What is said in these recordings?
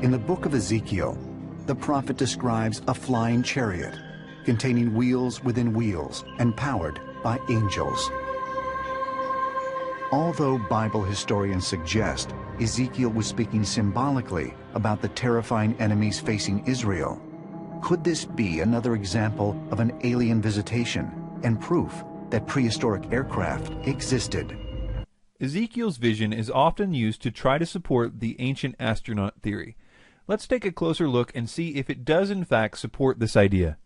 In the book of Ezekiel, the prophet describes a flying chariot containing wheels within wheels and powered by angels. Although Bible historians suggest Ezekiel was speaking symbolically about the terrifying enemies facing Israel, could this be another example of an alien visitation and proof that prehistoric aircraft existed? Ezekiel's vision is often used to try to support the ancient astronaut theory. Let's take a closer look and see if it does in fact support this idea.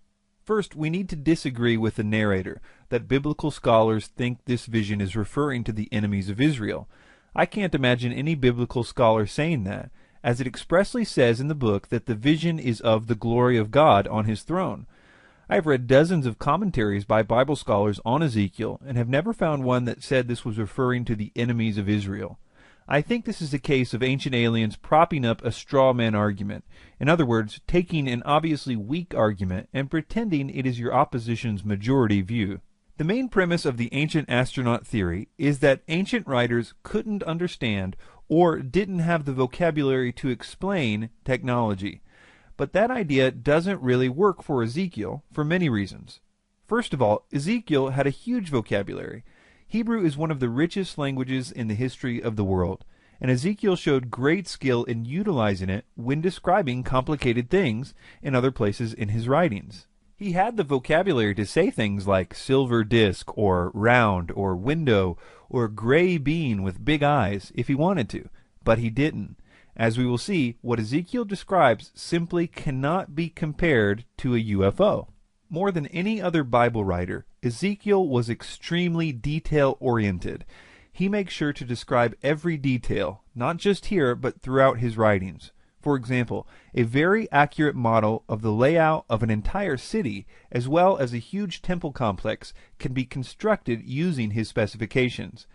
First, we need to disagree with the narrator that biblical scholars think this vision is referring to the enemies of Israel. I can't imagine any biblical scholar saying that, as it expressly says in the book that the vision is of the glory of God on his throne. I have read dozens of commentaries by Bible scholars on Ezekiel and have never found one that said this was referring to the enemies of Israel. I think this is a case of ancient aliens propping up a straw man argument. In other words, taking an obviously weak argument and pretending it is your opposition's majority view. The main premise of the ancient astronaut theory is that ancient writers couldn't understand or didn't have the vocabulary to explain technology. But that idea doesn't really work for Ezekiel for many reasons. First of all, Ezekiel had a huge vocabulary. Hebrew is one of the richest languages in the history of the world, and Ezekiel showed great skill in utilizing it when describing complicated things in other places in his writings. He had the vocabulary to say things like silver disk, or round, or window, or gray bean with big eyes if he wanted to, but he didn't. As we will see, what Ezekiel describes simply cannot be compared to a UFO. More than any other Bible writer, Ezekiel was extremely detail-oriented. He makes sure to describe every detail, not just here, but throughout his writings. For example, a very accurate model of the layout of an entire city, as well as a huge temple complex, can be constructed using his specifications.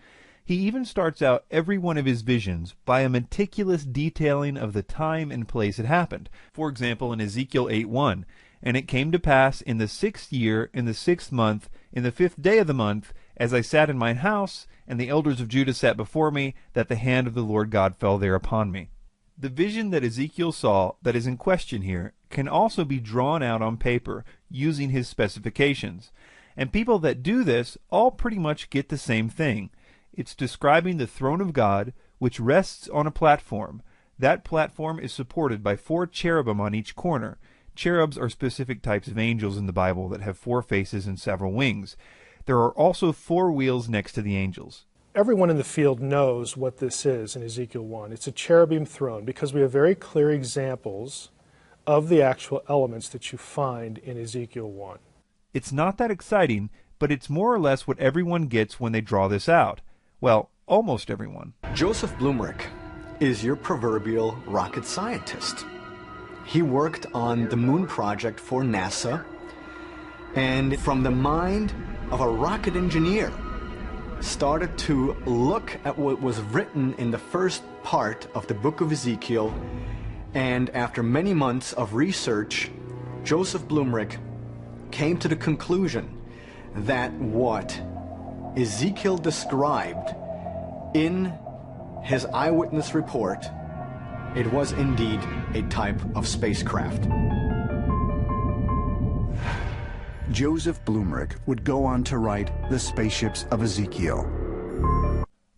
He even starts out every one of his visions by a meticulous detailing of the time and place it happened. For example, in Ezekiel 8:1, "And it came to pass in the 6th year, in the 6th month, in the 5th day of the month, as I sat in mine house, and the elders of Judah sat before me, that the hand of the Lord God fell there upon me." The vision that Ezekiel saw that is in question here can also be drawn out on paper using his specifications. And people that do this all pretty much get the same thing. It's describing the throne of God, which rests on a platform. That platform is supported by 4 cherubim on each corner. Cherubs are specific types of angels in the Bible that have 4 faces and several wings. There are also 4 wheels next to the angels. Everyone in the field knows what this is in Ezekiel 1. It's a cherubim throne because we have very clear examples of the actual elements that you find in Ezekiel 1. It's not that exciting, but it's more or less what everyone gets when they draw this out. Well, almost everyone. Joseph Blumrich is your proverbial rocket scientist. He worked on the moon project for NASA, and from the mind of a rocket engineer, started to look at what was written in the first part of the book of Ezekiel, and after many months of research, Joseph Blumrich came to the conclusion that what Ezekiel described in his eyewitness report, it was indeed a type of spacecraft. Joseph Blumrich would go on to write The Spaceships of Ezekiel.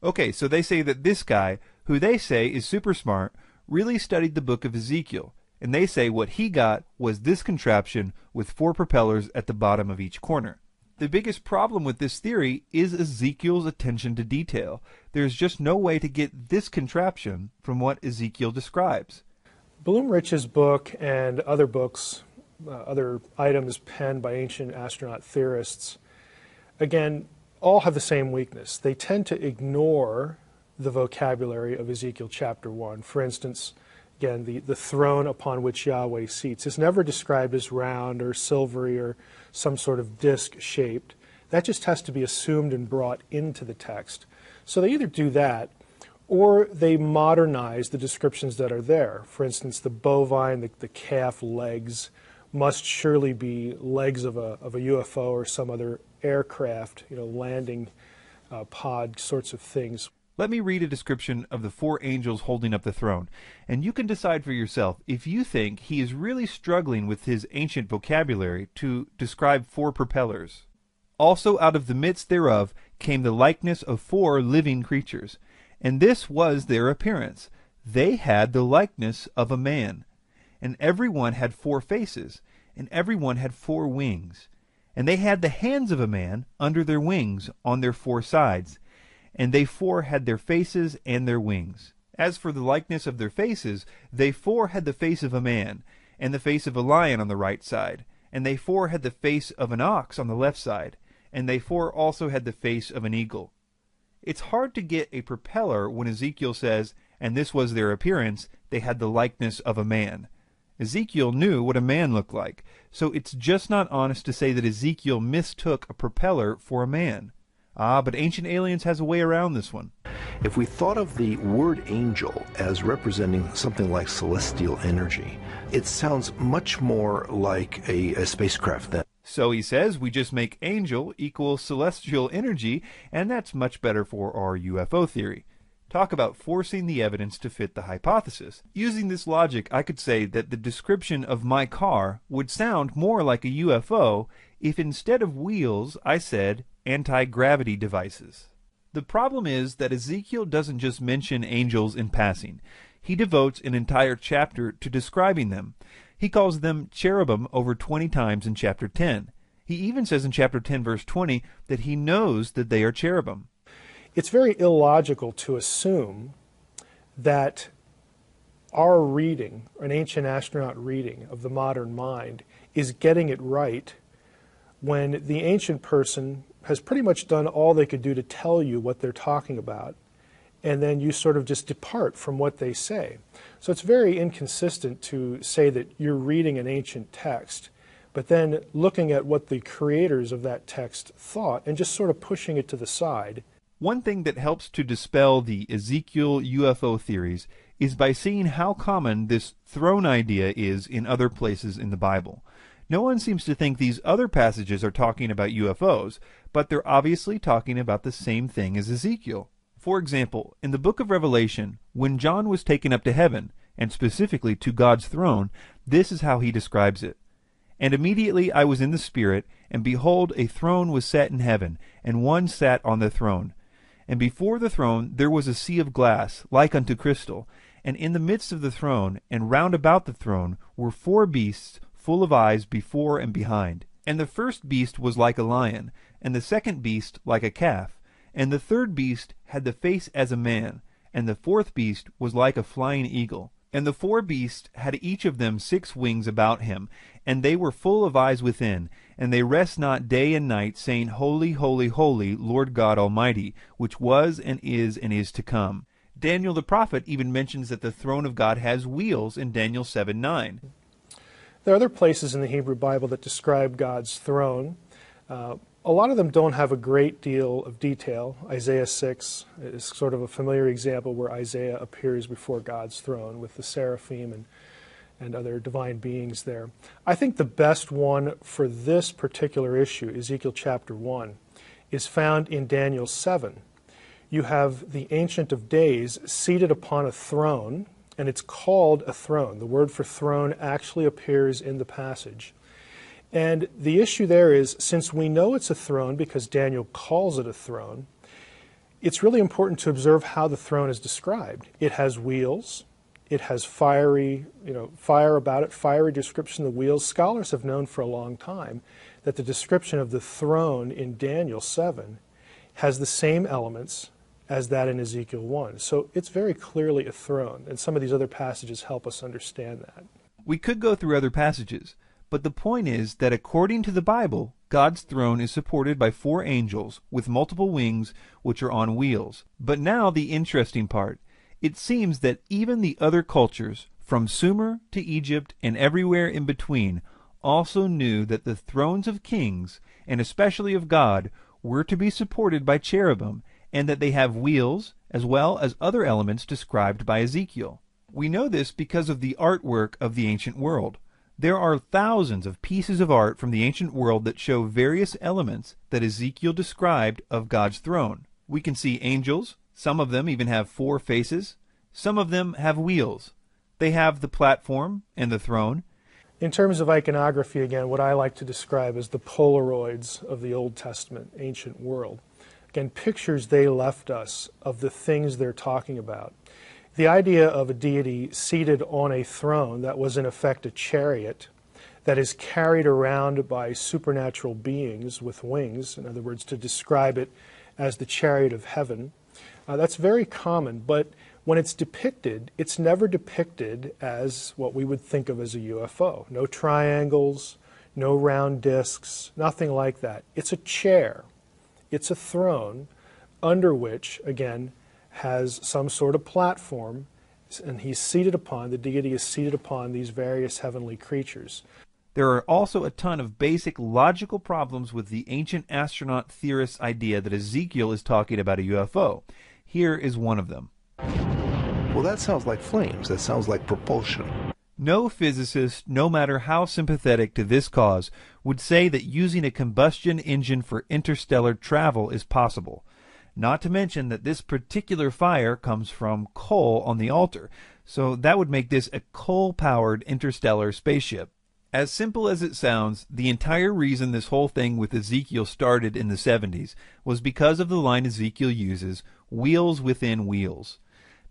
Okay, so they say that this guy, who they say is super smart, really studied the book of Ezekiel, and they say what he got was this contraption with 4 propellers at the bottom of each corner. The biggest problem with this theory is Ezekiel's attention to detail. There's just no way to get this contraption from what Ezekiel describes. Blumrich's book and other books, other items penned by ancient astronaut theorists, again, all have the same weakness. They tend to ignore the vocabulary of Ezekiel chapter 1. For instance, again, the throne upon which Yahweh seats is never described as round or silvery or some sort of disc-shaped. That just has to be assumed and brought into the text. So they either do that, or they modernize the descriptions that are there. For instance, the bovine, the calf legs must surely be legs of a UFO or some other aircraft, landing pod sorts of things. Let me read a description of the 4 angels holding up the throne, and you can decide for yourself if you think he is really struggling with his ancient vocabulary to describe 4 propellers. Also out of the midst thereof came the likeness of 4 living creatures, and this was their appearance. They had the likeness of a man, and every one had 4 faces, and every one had 4 wings. And they had the hands of a man under their wings on their 4 sides, and they 4 had their faces and their wings. As for the likeness of their faces, they 4 had the face of a man, and the face of a lion on the right side, and they 4 had the face of an ox on the left side, and they 4 also had the face of an eagle. It's hard to get a propeller when Ezekiel says, and this was their appearance, they had the likeness of a man. Ezekiel knew what a man looked like, so it's just not honest to say that Ezekiel mistook a propeller for a man. But Ancient Aliens has a way around this one. If we thought of the word angel as representing something like celestial energy, it sounds much more like a spacecraft then. So he says we just make angel equal celestial energy, and that's much better for our UFO theory. Talk about forcing the evidence to fit the hypothesis. Using this logic, I could say that the description of my car would sound more like a UFO if instead of wheels I said anti-gravity devices. The problem is that Ezekiel doesn't just mention angels in passing. He devotes an entire chapter to describing them. He calls them cherubim over 20 times in chapter 10. He even says in chapter 10 verse 20 that he knows that they are cherubim. It's very illogical to assume that our reading, an ancient astronaut reading of the modern mind, is getting it right when the ancient person has pretty much done all they could do to tell you what they're talking about, and then you sort of just depart from what they say. So it's very inconsistent to say that you're reading an ancient text, but then looking at what the creators of that text thought and just sort of pushing it to the side. One thing that helps to dispel the Ezekiel UFO theories is by seeing how common this throne idea is in other places in the Bible. No one seems to think these other passages are talking about UFOs, but they're obviously talking about the same thing as Ezekiel. For example, in the book of Revelation, when John was taken up to heaven, and specifically to God's throne, this is how he describes it. And immediately I was in the Spirit, and behold, a throne was set in heaven, and one sat on the throne. And before the throne there was a sea of glass, like unto crystal, and in the midst of the throne, and round about the throne, were 4 beasts, full of eyes before and behind. And the first beast was like a lion, and the second beast like a calf, and the third beast had the face as a man, and the 4th beast was like a flying eagle. And the 4 beasts had each of them 6 wings about him, and they were full of eyes within, and they rest not day and night, saying, Holy, holy, holy, Lord God Almighty, which was and is to come. Daniel the prophet even mentions that the throne of God has wheels in Daniel 7:9. There are other places in the Hebrew Bible that describe God's throne. A lot of them don't have a great deal of detail. Isaiah 6 is sort of a familiar example where Isaiah appears before God's throne with the seraphim and other divine beings there. I think the best one for this particular issue, Ezekiel chapter 1, is found in Daniel 7. You have the Ancient of Days seated upon a throne, and it's called a throne. The word for throne actually appears in the passage. And the issue there is, since we know it's a throne because Daniel calls it a throne, it's really important to observe how the throne is described. It has wheels. It has fire about it, fiery description of the wheels. Scholars have known for a long time that the description of the throne in Daniel 7 has the same elements as that in Ezekiel 1. So it's very clearly a throne, and some of these other passages help us understand that. We could go through other passages, but the point is that according to the Bible, God's throne is supported by 4 angels with multiple wings which are on wheels. But now the interesting part. It seems that even the other cultures, from Sumer to Egypt and everywhere in between, also knew that the thrones of kings, and especially of God, were to be supported by cherubim, and that they have wheels, as well as other elements described by Ezekiel. We know this because of the artwork of the ancient world. There are thousands of pieces of art from the ancient world that show various elements that Ezekiel described of God's throne. We can see angels, Some of them even have 4 faces. Some of them have wheels. They have the platform and the throne. In terms of iconography, again, what I like to describe as the Polaroids of the Old Testament ancient world. Again, pictures they left us of the things they're talking about. The idea of a deity seated on a throne that was in effect a chariot that is carried around by supernatural beings with wings, in other words, to describe it as the chariot of heaven, that's very common, but when it's depicted, it's never depicted as what we would think of as a UFO. No triangles, no round discs, nothing like that. It's a chair. It's a throne under which, again, has some sort of platform, and he's seated upon, the deity is seated upon these various heavenly creatures. There are also a ton of basic logical problems with the ancient astronaut theorists' idea that Ezekiel is talking about a UFO. Here is one of them. Well, that sounds like flames. That sounds like propulsion. No physicist, no matter how sympathetic to this cause, would say that using a combustion engine for interstellar travel is possible. Not to mention that this particular fire comes from coal on the altar, so that would make this a coal-powered interstellar spaceship. As simple as it sounds, the entire reason this whole thing with Ezekiel started in the 70s was because of the line Ezekiel uses, wheels within wheels.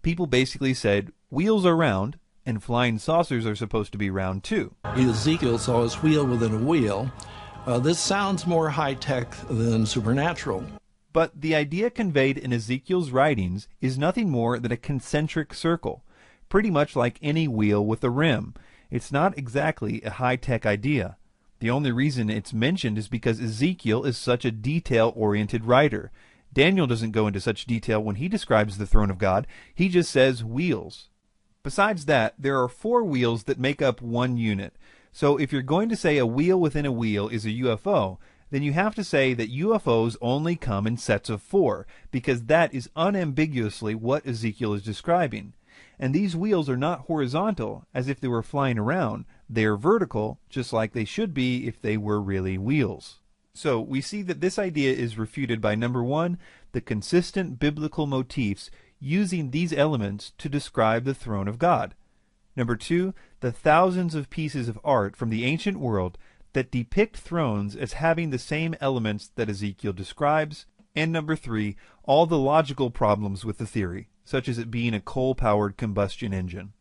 People basically said, wheels are round, and flying saucers are supposed to be round too. Ezekiel saw his wheel within a wheel. This sounds more high-tech than supernatural. But the idea conveyed in Ezekiel's writings is nothing more than a concentric circle, pretty much like any wheel with a rim. It's not exactly a high-tech idea. The only reason it's mentioned is because Ezekiel is such a detail-oriented writer. Daniel doesn't go into such detail when he describes the throne of God. He just says wheels. Besides that, there are 4 wheels that make up one unit. So if you're going to say a wheel within a wheel is a UFO, then you have to say that UFOs only come in sets of 4, because that is unambiguously what Ezekiel is describing. And these wheels are not horizontal, as if they were flying around. They are vertical, just like they should be if they were really wheels. So we see that this idea is refuted by, number 1, the consistent biblical motifs using these elements to describe the throne of God. Number 2, the thousands of pieces of art from the ancient world that depict thrones as having the same elements that Ezekiel describes. And number 3, all the logical problems with the theory, such as it being a coal-powered combustion engine.